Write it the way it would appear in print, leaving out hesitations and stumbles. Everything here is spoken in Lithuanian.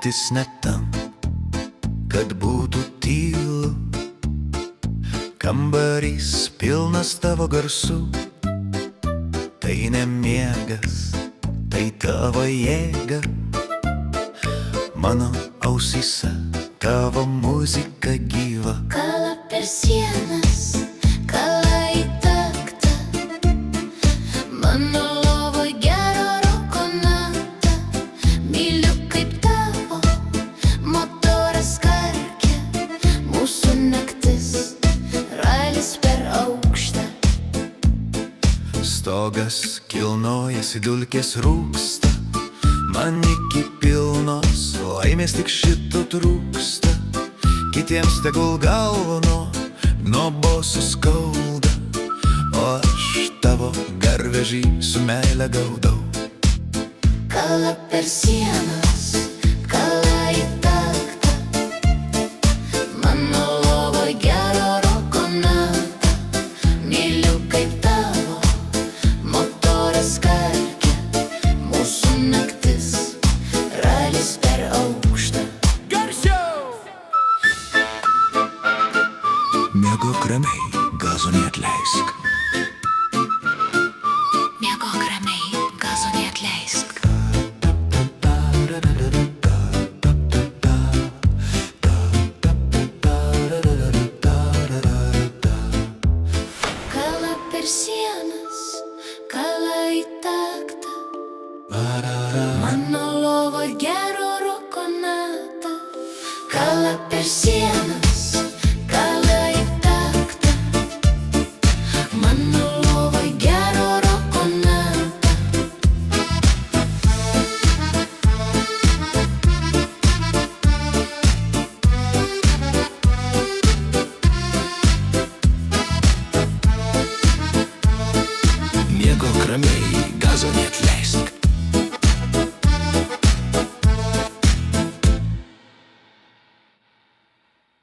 mintis ne tam, kad būtų tylu. Kambarys pilnas tavo garsų, tai ne miegas, tai tavo jėga. Mano ausyse tavo muzika gyva. Kala per sienas, kala į taktą, mano lovoj gero roko natą. Myliu kaip tavo motoras karkia, mūsų naktis, ralis per aukštą. Stogas kilnojasi, dulkės rūksta, man iki pilnos laimės tik šito trūksta. Kitiems tegul galvo nuo bosų skauda, o aš tavo garvežį su meile gaudau. Kala per sienas, kala į taktą, mano lovoj gero roko natą. Myliu kaip tavo motoras karkia, mūsų naktis, ralis per aukštą. Miegok ramiai, gazo neatleisk. Miegok ramiai, gazo neatleisk. Kala per sieną.